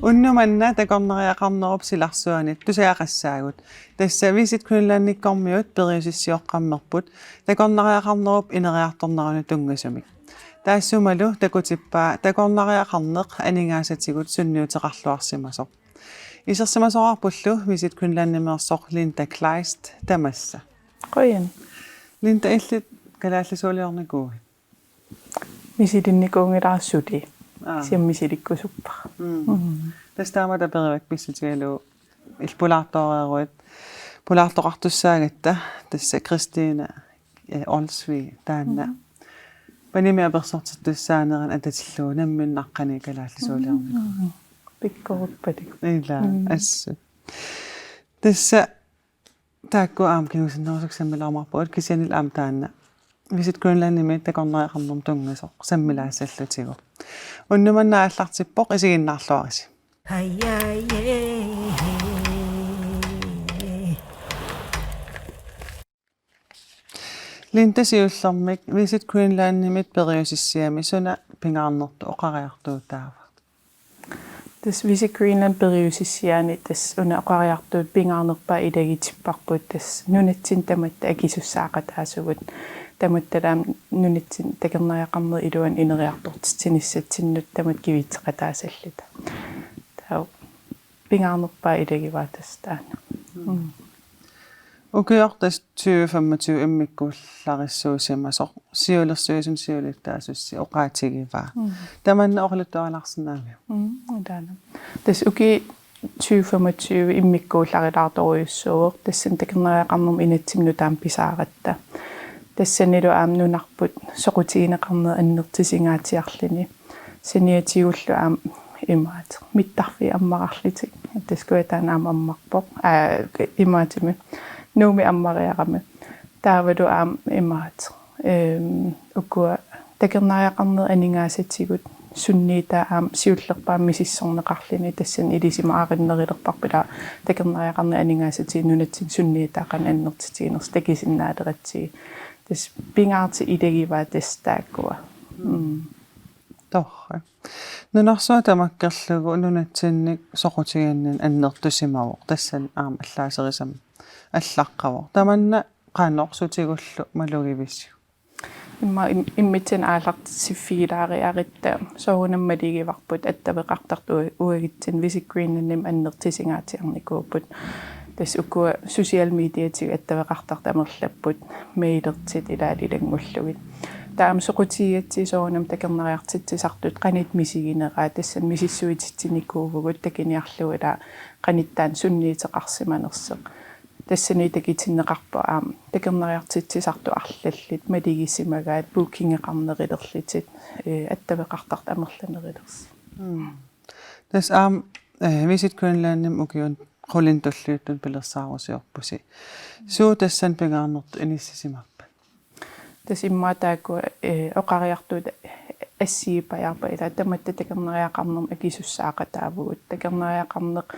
Unnumanna taqornariaqarnerup silarsuanit tusiaqassaagut tassa visit Grönlannikkormiut periusissiorqammerput taqornariaqarnerup ineriartornarunu tungasumik taassumalu takutippaa taqornariaqarneq aningaasatigut sunniuteqarluarsimasoq isersimasoqarpullu visit Grönlannimeersoq Linda Kleist tamassa qoyan Linda illit kalaallisuuliornikuugi misidinnikuungilaarsuli siammisidikkusuppa Tastaamata perivak pissutigalu ilpulaartoreeruit pulaartoqartussaagatta tassa Christina Olsvi taanna panimia persortittussaaneran atatillu namminnaqqani kalaallisuuliorniku pikkoruppatik ila assut tassa taakku kinusinnerusuksammilaarmarpuut kisianil taanna Visit Grönlannimet taqornariaqarnerum tungasoq sammilaassallutigu unnumannaаллартипpoq isiginnarluarisi Linda siullermik Visit Grönlannimet periusissiami suna pingaarnertu oqariartuutaava tas Visit Greenland periusissiani tas una oqariartuut pingaarnerpaa ilagitipparput tas nunatsin tamatta akisussaaqataasugut tamuttalaam nunitsin taqornariaqarner iluan ineriartortitsinissatsinut tamat kivitseqataasallita tau pingaarnerpaa ilagivaatastaan Ukiortas 2025 immikkuullarissuusimasoq siulersuisun siulittaasussi oqaatigivaa tamanna orluttualarsinnaami taana tas uki 2025 immikkuullarilaartoriussuuq tassan taqornariaqarnerum inatsimnutaam pisaaratta тассанилу аамнунарпут соқутигинеқарнер аннертисингаатиарлини саниатигуллу аам имаат миттарфи аммарарлитик таскуатаана аммарпоқ имаатими нууми аммариарами таавалу аам имаат укуа такернариақарнер анингаасатигут сунниита аам сиуллерпаам мисиссорнеқарлини тассан илисимаариннерилерпарпила такернариақарнер анингаасати нунатсин сунниитаақан аннертитигинерс такисиннаалератсиги тас пингаарти илагиваа тастааккуа торра нунарсуа тамаккерлугу нунатсинник соқутиганнан аннертусимавоқ тассан аама аллаасерисам аллаққавоқ таманна qaanорсутигуллу малугивиссу имма иммитсин аалартсиффигилаариариттаа соонаммалигиварпут аттавеқартарту уагитсин Visit Greenlannim аннертисингаатиарникууппут тас укуа social media-тиг аттавеқартарт амерлаппут меилертит илаалилангуллугит таам соқутигатси соонам такернариартитсисартут қанит мисигинераа тассан мисиссуититсиникуувгут такиниарлуила қаниттаан сунниитеқарсиманерсеқ тассани такитиннеқарпа аам такернариартитсисарту арлаллит малигиссимагаат букингеқарнерилерлитит аттавеқартарт амерланерилерс тас аам Visit Grönlannim укиун qulintulluuttun pilersaarusиорпуси суу тассан пингаарнерт иниссисимарпа тасиммаатааку оқариартуут ассиипаярпа ила таматта такернериақарнерм акисуссаақатаавгут такернериақарнеқ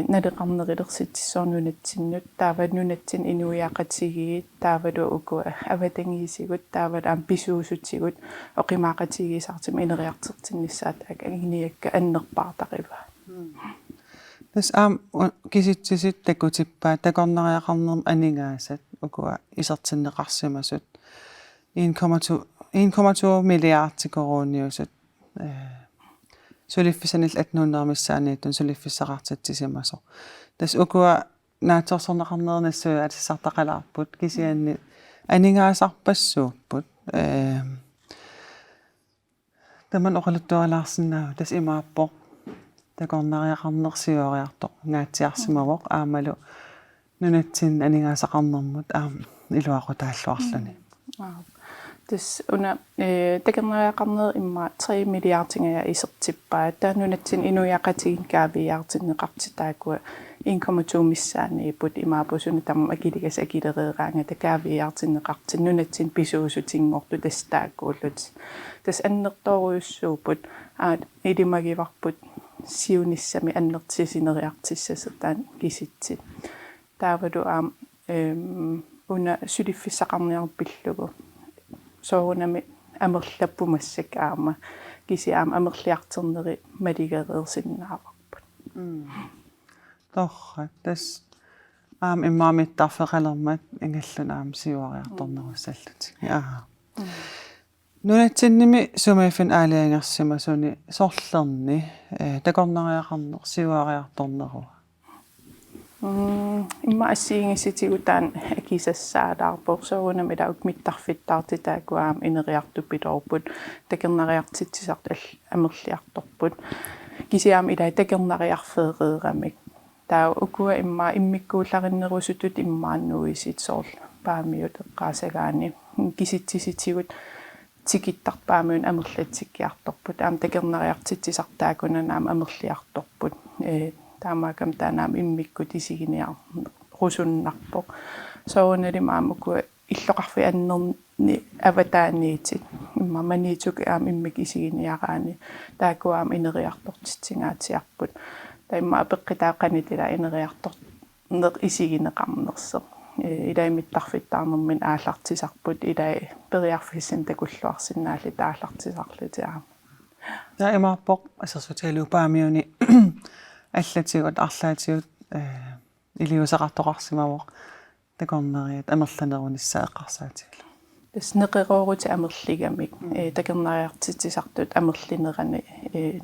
налеқарнерилерситсоорнунатсиннут таават нунатсин инуиақатсигиит таавалу уку аватангиисигут таавалаам писуусутсигут оқимаақатигиисартим инериартертиннссаатаак агиниакка аннерпаартақива тас аам киситсисит такутиппаа такорнериақарнерм анингаасат укуа исертиннеқарсимасут 1,2 миллиардтикоруниусут сулиффисанил 800-миссаанииттун сулиффиссақартатсисимасо тас укуа нааторсорнеқарнернассуа атиссартақалаарпут кисианни анингаасарпассууппут таман оқалуттуалаарсинаа тас имааппоқ такорнериақарнерсиуариарто ngaatiarsimavoq aamalu nunatsin aningaasaqarnermut aam iluaqutaалluарлуни тас уна такернериақарнер имма 3 миллиардтингая исертиппаа таа нунатсин инуяқатигин каавиаартиннеқартитаакуа 1,2 missaaniiput imaapusun tamma akilikas akilereeraanga takaaviartinneqartin nunatsin pisuusutingortu tastaakuullut tas annertoruussuuput ilimagivarput siunissami annertisineriartissasertaan kisitsit taavadu una sylifissaqarniarpillugu soorunami amerlappumassak aama kisi amerliarterneri maligereersinnaararput Torra tas immaamittaarfeqalermat ingallun siuariartornerussallut. Jaa. Nunatsinimi sumaifin aaliangersima suni sorlerni takornariaqarner siuariartorneru. Imma assiingisitigutaan akisassaalaarpoq soorunami tauk mittarfittaartitaakuaam ineriartupilorput takernariartitsisart amerliartorput kisiaam ilaa takernariarfeereeramik taa ukua imma immikkuullarinnerusutut immaannuisit soorl paamiut eqqaasagaani kisitsisitigut tikittarpaamiun amerlatsikkiartorput takernariartitsisartaakunanaam amerliartorput taamaakam taanaam immikkut isiginiar rusunnarpoq soorunalimaam ukua иллоqarfi annerni avataaniitit imma maniituk immik isiginiaraani taakuaam ineriartortitsingaatiarput taimma apeqqitaaqanitila ineriartort isigineqarnerse ilai mittarfittaarnermin aallartisarput ilai periarfissin takulluarsinnaalli taallartisarlutiaam Ja imaappoq asersutialuupaamiuni аллатигут арлаатигут илиусеқартоқарсимавоқ такорнериат амерланерунissaeqqarsaatигла тас неқероорути амерлигамик такернариартитсисартут амерлинерани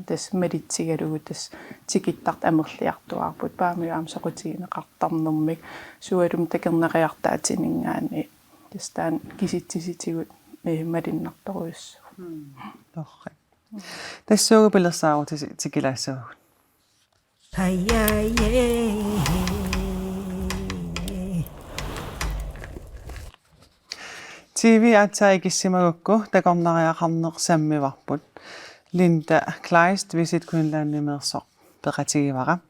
тас малитсигалугу тас тикиттарт амерлиартуарпут паамиуаам соқутигинеқартарнэрмик суалум такернариартаатинингаани тас таан киситсиситигут малиннарторуйссу торра тассуугупилерсаарути тикилаассагут TV атсаикиссимагукку такорнариақарнеқ саммиварпут Linda Kleist Visit Greenland-nimерсоқ пеқатигивара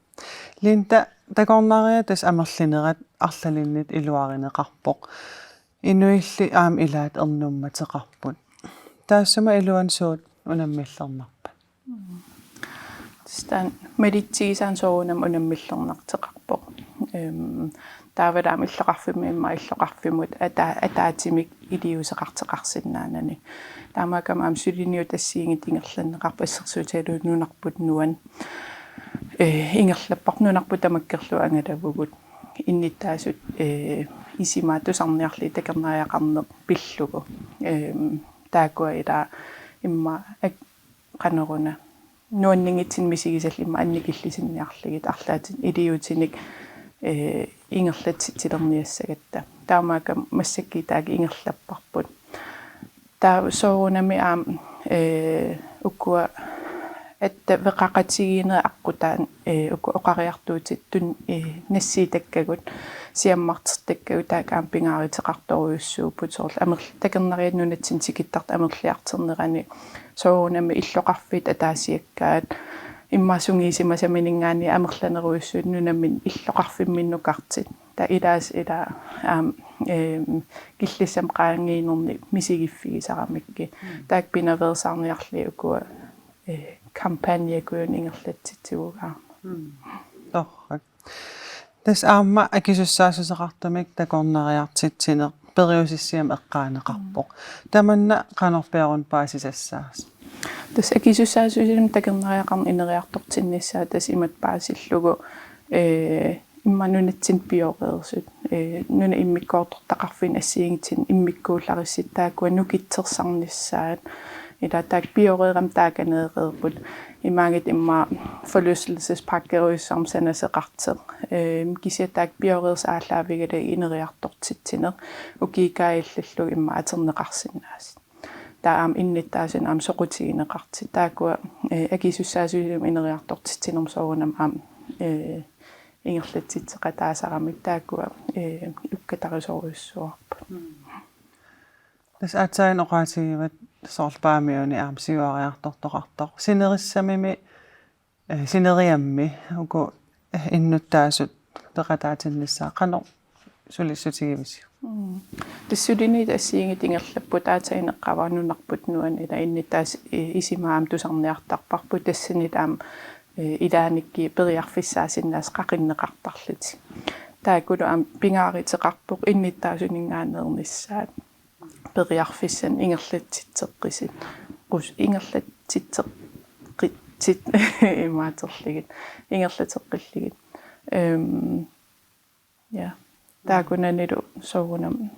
Linda такорнариа тас амерлинерат арлалиннит илуаринеқарпоқ инуилли аам илаат ернумматеқарпут таассама илуансуут унаммиллернарпа стан медитсигисаан соорунам унаммиллернартеқарпоқ таавадаам иллоқарфиммиимма иллоқарфимут атаатимик илиусеқартеқарсиннаанани таамаакамаам сулиниу тассиингит ингерланнеқарпа иссерсуутиалуут нунарпут нуан ингерлаппарнунарпут тамаккерлу ангалавугут инниттаасут исимаатусарниарли такернариақарнеқ пиллугу таакуа ила имма канеруна нуаннингитсин мисигисаллимма анникиллисинниарлигит арлаатин илиутиник ингерлатситилерниассагатта таамаакам массаккитааги ингерлаппарпут таа соорунами аам уккуа атта веқақатигине аққутаан укку оқариартуутиттун нассиитаккагут сиаммартертаккагут таакаам пингааритеқарторуйуссуупут соорлу амерл такернарианнунатсин тикиттарт амерлиартернерани соорунами иллоқарфит атаасиаккаат иммаасунгиисимасаминингаани амерланеруйуссуут нунаммин иллоқарфимминнукартит та илаас ила киллиссам qaangiinerni misigiffigisарамикки таак пинаверсаарниарли укуа кампаньякуун ингерлатситсигугаа торра тас аама акисуссаасусеқартамик такорнариартитсинеқ периусиссиам эққаанеқарпоқ таманна қанорпиарун паасисассаас тас акисуссаасусилум такернариақарн инериартортинниссаа тас имат паасиллугу имманунатсин пиореерсут нуна иммиккоортортақарфин ассиингитсин иммиккуулларисситтаакуа нукитсерсарниссаат ила таак пиореерам тааканеереерпут имаагит имма forlystelsespakkeruissarm sanasеқартеқ кисиатаак пиореерс ааллаавигала инериартортитсинеқ укикаиллаллу имма атернеқарсинаас таам инниттаасин аам соқутигинеқарти таакуа акисуссаасуилум инериартортитсинерм соорунам аам ингерлатситсеқатаасарамик таакуа уккатарисоруйуссуарпа тас атсаин оqaатигиват соорлпаамиуни аам сиуариартортоқартоқ синериссамими синериамми уку иннуттаасут teqataatinnissaa qano sulissutigivisi тассулини тассиингит ингерлаппут аатаинеққаварнунарпут нуан ила иннитаас исимаам тусарниартарпарпу тассани таам илааникки периарфиссаасиннаас қақиннеқартарлути таакулу аам пингааритеқарпоқ инниттаасунингаанернissaат периарфиссан ингерлатситсеққисит qus ингерлатситсеққитсит имаатерлигит ингерлатеққилligit я таакунанилу соогунам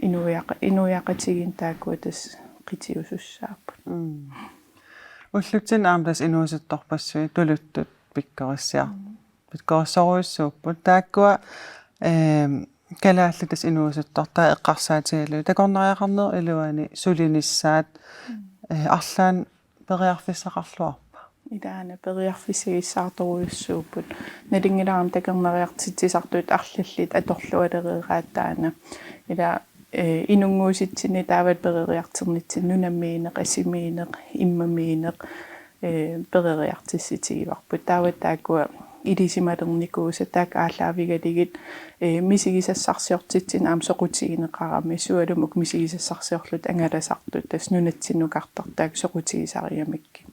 инуяқатигин таакуатас қитиусуссааппут уллутсин аамтас инуусутторпассуи тулуттут пиккориссоруйуссууппут тааккуа калааллутас инуусуттортаа эққарсаатигалу такорнариақарнер илуани сулинissaат арлаан периарфиссақарлуарпа идаана периарфисигиссаарторуйуссууппут налингилаарам такернариартитсисартуит арлаллит аторлуалерерааттаана ила инунгууситсини таават периартернитсин нунаммиинеқ асимиинеқ иммамиинеқ периартисситигиварпут таават таакуа илисималерникууса таак ааллаавигалигит мисигисассарсиортитсин аам соқутигинеқарами суалумук мисигисассарсиорлут ангаласартут тас нунатсиннукартар таак соқутигисариамикки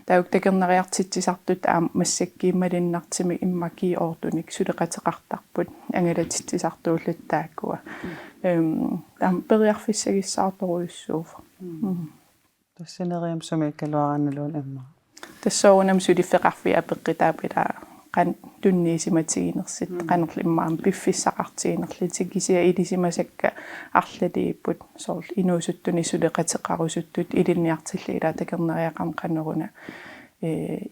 таак такернариартитсисартут аам массаккииммалиннартими иммаки оортуник сулеқатеқартарпут ангалатитсисартууллут тааккуа таам периарфиссагиссаарторуйуссууфа тассинериам сумиккалуаранналуун имма тассоонам сулиффеқарфи апеққитаапила qan tunniisimatiginersit qanerlimmaam piffissaqartiginerlitik kisia ilisимасакка арлалииппут соорл инуусуттуни сулеқатеқарусуттут илинниартилли ила такернериақам qanneruna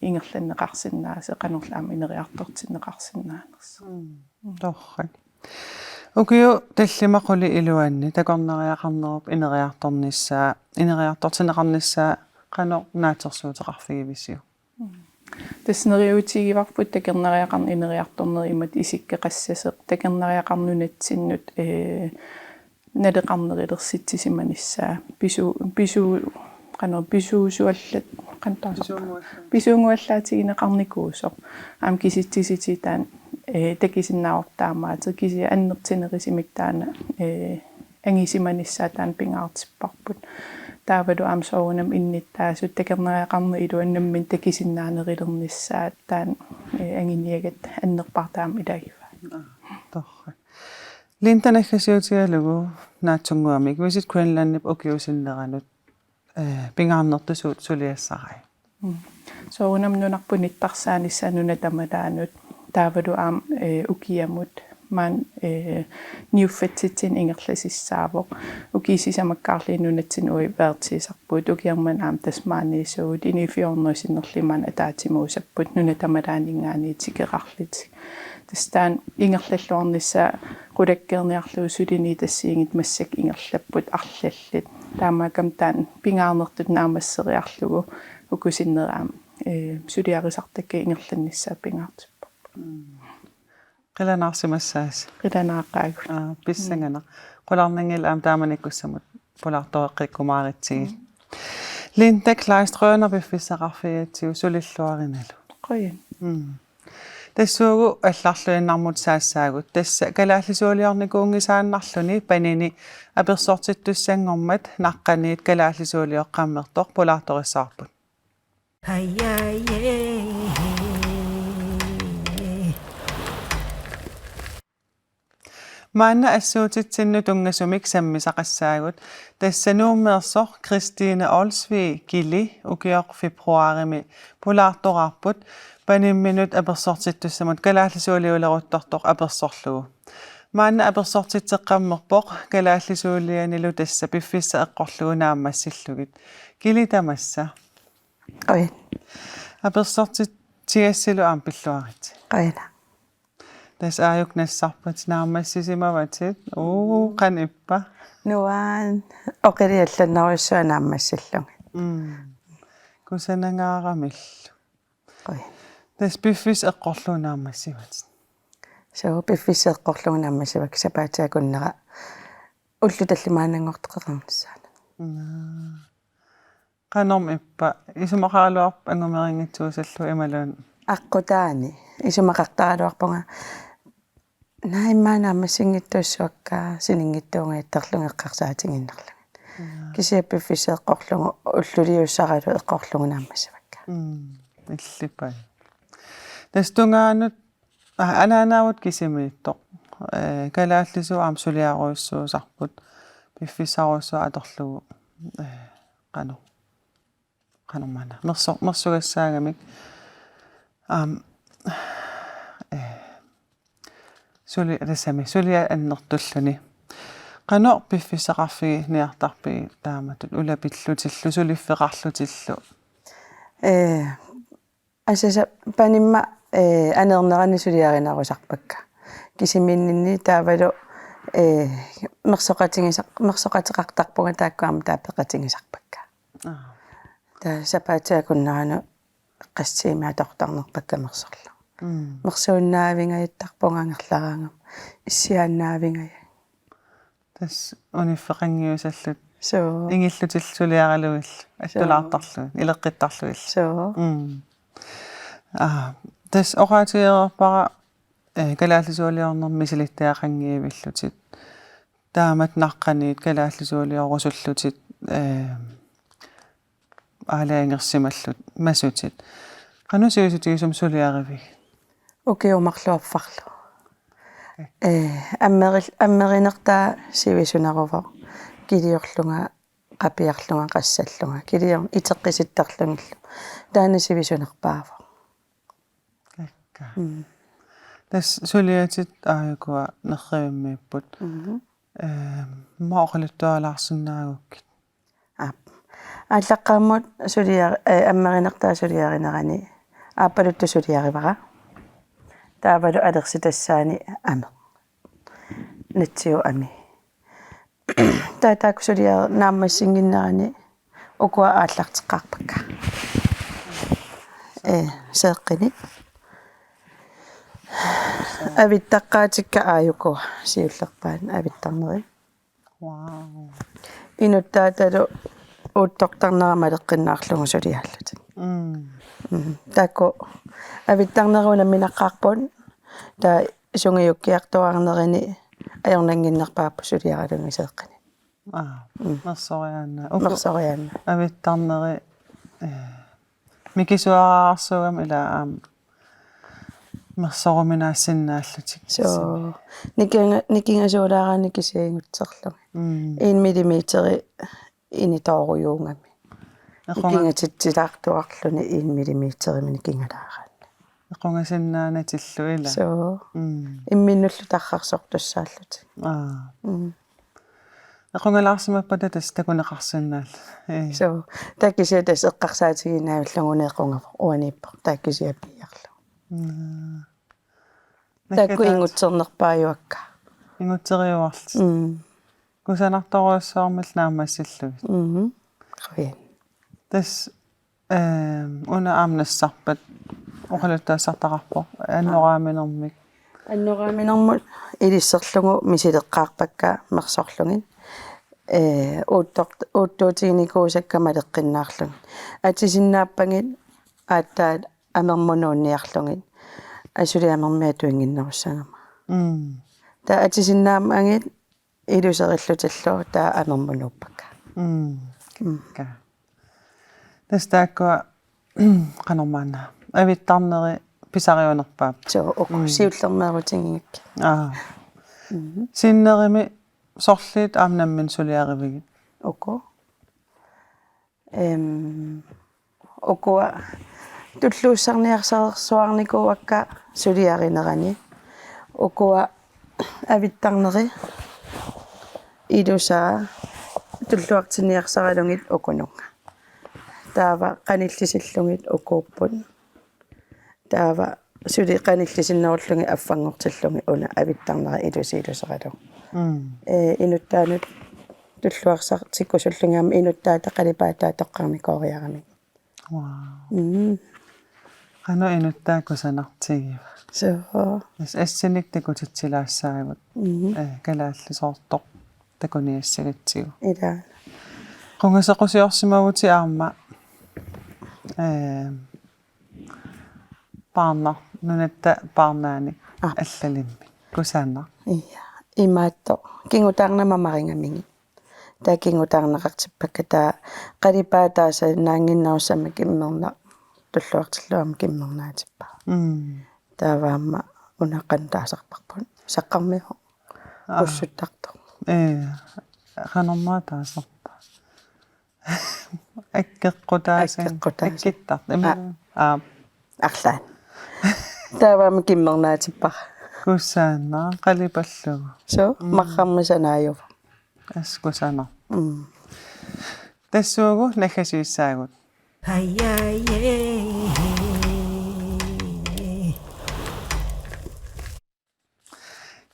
ингерланнеқарсиннааса qanерлаам инериартортиннеқарсиннаанерс торрак укиу таллимақули илуанни такорнериақарнеруп инериарторнissaа инериартортинеқарнissaа qano naatersuuteqarfigivisiu таснериутигиварпут такернериақарн инериарторнери имат исиккеқассасеқ такернериақарнунатсиннут налеқарнерилерситсисиманиссаа пису qano pisuusuallat qantaasa pisuunguallaatiginеқарникуусоқ аам киситсиситаан такисиннаавортаамаатер киси аннертинерисимик таана ангисиманиссаа таан пингаартиппарпут таавалу аам соонам инниттаасут такернериақарни илуаннаммин такисиннаанерилернissaат таан ангиниагат аннерпартаам илагива торра линтанахасиутигалугу наатсунгуамик висит Greenlandip окиусиннеранут пингаарнертусуут сулиассарай соонам нунарпуниттарсааниссаа нунатамалаанут таавалу аам укиамут man niuffatitin ingerlasissaavoq ukisisamakkаарliinunatsin ui vertisarput ukiarman aam tasmaaniisuut inifiornersinerliman ataatimuusapput nunatamalaaninggaani tikerarlit tastaan ingerlalluarnissa qulakkeerniarluu sulini tassiingit massak ingerlapput arlallit taamakam taan pingaarnertut naamasseriarlugu ukusinneraam suliarisartakka ingerlannissaa pingaartippa qilanaarsimassaas qilanaaqaagu pissangana qularningil aam taamanikkussamut pulartoeqqikkumaaritsigil Linda Kleistrøner biffissaqarfiatsiu sulilluarinalu qoyan tassuugu алларлуиннармут саассаагут тасса калааллисуулиорникуунгисааннарлуни панини аперсортиттуссангормат наqqaniit калааллисуулиоққаммертор пулаарториссаарпут Manna assuutitsinnu tungasumik sammisaqassaagut tassanuummeersoq Christine Olsvig Gilli ukioq februarimi pulaartorarput panimminut apersortittussamut kalaallisuuliuleruttortoq apersorlugu Manna apersortitseqqammerpoq kalaallisuulianilu tassa piffissa eqqorlugu naammassillugit Gilli tamassa Oi apersortitigassilu aampilluarit qaila Tas ajuk nassarpat naammassisimawatit qanippa nuan oqiriallannarussua naammassillugi kusanangaaramillu qoi tas piffis eqqorlu naammassivat so piffiseqqorlugu naammassivak sapaataakunnera ullu tallimaanangorteqeqarnissaana qanorm ippa isumaqaaluarp angumerinngitsuusallu imaluun aqqutaani isumaqartaraluarpunga naimmaanaammasingittuussuakkaa siningittuungaittarlungeqqarsaatiginnerlu кисиаппиффисеэққорлугу уллулиуссаралу эққорлугунааммасавакка иллипай тастунгаанут анаанавут кисимиитто калааллису аамсулиаруйссуусарпут пиффисаруссу аторлугу канормана мерсугассаагамик сули ресами сулиа аннертуллуни qano piffisaqarfigi niartarpigi taamatut ulapillutилlu sulifфеқарлутиллу асаса панимма анернерани сулиаринарусарпакка кисиминнинни таавалу мерсоқатиқартарпунга тааккуама таапеқатигисарпакка таа сапаатиакуннарану qassiima торторнерпакка мерсорлу мерсууннаавингаяттарпунгангерлараангам иссиааннаавингая тас униффеқангиусаллут соо ингиллутил сулиаралуил аттулаартарлу илеққиттарлуил соо тас оqaatiерпара калааллисуулиорнер мисилиттаақангиивиллутит таамат наққаниит калааллисуулиорусуллутит аалаангерсималлут масутит qanusиусутигисум сулиаривиг укиумарлуарфарлу аммеринертаа сивисунарува килиорлунга qapиарлунга qassallunga килиор итеққиситтарлунгиллу таана сивисунерпаава какка тас сулиатит ааюкуа нерривиммииппут маоқалуттуалаарсинаагуккит аллаққааммут сулиар аммеринертаа сулиаринерани ааппалутту сулиаривара таавалу алерситассаани аме натсиу ами таатаак сулиар нааммассингиннерани укуа ааллартеққарпакка сеэққини авиттаққаатикка ааюкуа сиуллерпаан авиттарнери вау инуттааталу уттортарнерама леққиннаарлугу сулиааллут тако авиттарнеруна минаққарпун таа сунгиуккиартуарнерини аёрнангиннерпааппу сулиаралунги сеэққини мерсориаанна авиттарнери микисуараарсугам ила мерсоруминаассиннааллутик соо никингасуулаарани кисиингутсерлуги 1 миллиметери инитооруйуунгами никингатитсилаартуарлуни 1 миллиметери никингалаараанна эқонгасиннаанатиллу ила соо имминнуллу таррарсортуссааллути эқонгалаарсимаппата тас такунеқарсиннаал соо таккисиатас эққарсаатигинааваллагунеэқонгав уаниппо таккисиаппиарлу такку ингутсернерпааюакка ингутсериуарлу кусанарторуассаормал наамассиллугит қуян тас уна аамнассарпат оқалуттаассартақарпо аннорааминермик аннорааминермут илиссерлугу мисилеққарпакка мерсорлугин уутtuутигникуусаккама леққиннаарлугин атисиннааппагит ааттаат амермунуунниарлугин асулиамермиа туингиннеруссагама та атисиннаамагит илусериллутиллу таа амермунууппакка ка тастааккуа канормаана авиттарнери писариунерпаап соо оку сиуллермеерутингикки синнерими сорлит аамнаммин сулиаривигит оку окуа туллууссарниарсаерсуарникуакка сулиаринерани окуа авиттарнери илусаа туллуартиниарсаралугит окунунга таава каниллисиллугит окууппут таава сули каниллисиннеруллуги аффангортиллуги уна авиттарнери илусиилусералу инуттаанут туллуарсартиккусуллугаама инуттаата қалипаатаа тоққармикоориарами вау qanu inuttaakkusanartigива соо ассиник такутитсилаассаагут калааллисоорто такуниассагатсигу ила qungasaqqusiorsimavути aarma paarna nunatta paarnaani allalimmi kusana. Iya. Imaatto kingutaarnama maringamigi. Ta kingutaarnaqartippakka ta qalipaataasa naanginnarussama kimmerna tulluartilluam kimmernaatippa. Taavaamma unaqantaasarparpun saqqarmiho pussuttarto. Qanormaa taasarpa. Akkeqqutaasa. Akkittart. Arlaan. Taavaamma kimmernaatippa. Kusana qalipallugu. So marrammisanaajuva. Kusana. Tassuugu nakkasiissaagut.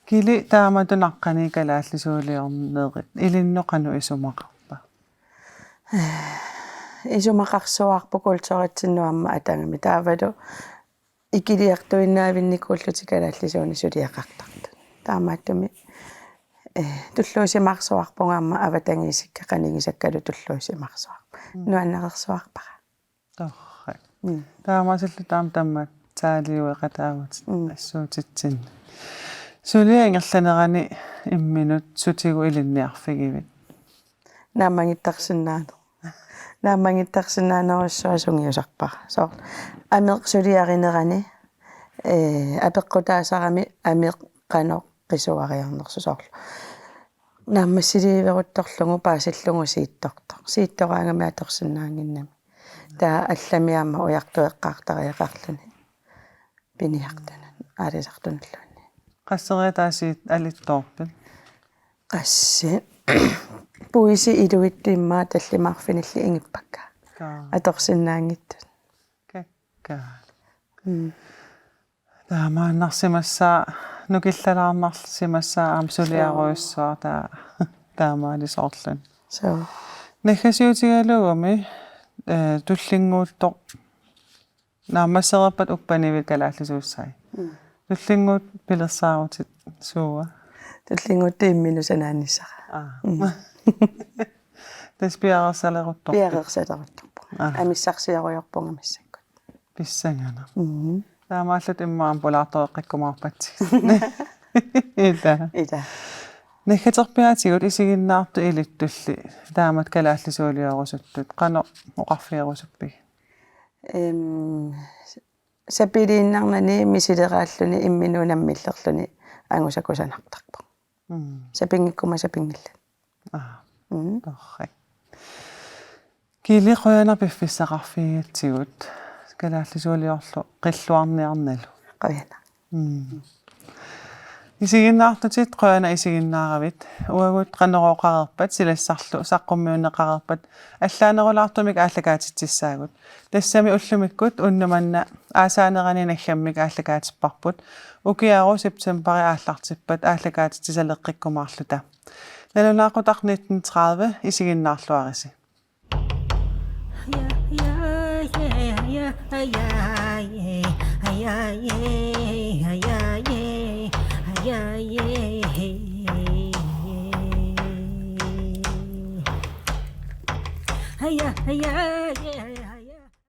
Kili taamatunaqqani kalaallisuuliorneeqit ilinnoqanu isumaqarpa. Isumaqarsuarpu kulturitsinnuamma atangami taavalu ikiliartuinnaavinnikulluti kalaallisuuni suliaqartartu. Taamaattumi tulluusimarsuarpungaamma avatangiisikka qanigisakkalu tulluusimarsuarpa. Nuannaqersuarpara. Torra. Taamasillu tammat saaliueqataavut assuutitsin. Suliangerlanerani imminut sutigu ilinniarfigivit. Naamangittarsinnaanерусsuа сунгиусарпара. Соо амеқ сулиариnerani апеққутаасарами амеқ қано qisuariarnersu soorlu. Naammassiliiveruttorlugu paasillungu siittortor. Siittoraangami atorsinnaanginnami. Taa allamiaamma ujartueqqaartariaqarluni. Piniartanan aalisartunalluunni. Qasseriataasiit alittoorpit. Qassi puisi iluittiimmaa tallimaarfinilli ingippakka. Atorsinnaangittut. Kakka. Taamaannarsimassaa nukillalaarnarsimassaa aamsuliaruissuar taamaalisoorlun. So Nakkasiutigaluumi tullinguuttoq naammasserappat uppanivit kalaallisuussai. Tullinguut pilersaarutit suua. tullinguuttiimminusanaanissara. Tas piarersaleeruttor. Piarersaleeruttorpu. Amissarsiaruyorpungamissakku. Pissangana. Taamaallut immaan polaartoeqqikkumaarpatsi. Ita. Nakkaterpiaatigut isiginnaartu ilittulli taamat kalaallisuuliorussuttut qano oqarfiarusuppi. Sapiliinnarnani misileeraalluni imminuunammiillerluni angusakusanartarpo. Sapingikkuma sapingilla. Torrak. Kili qoyana piffissaqarfiigatsigut kalaallisuuliorlu qilluarniarnalu. Qoyana. Isiginnaartutit qoyana isiginnaaravit uagut qanerooqarerpat silassarlu saqqummiunneqarerpat allaanerulaartumik aallakaatitsissaagut tassami ullumikkut unnumanna aasaanerani naggammik aallakaatipparput ukiaaru septemberi aallartippat aallakaatitsisaleqqikkumaarluta nalunaaqutaqnitten 30 isiginnaarluarisi Hey, yeah,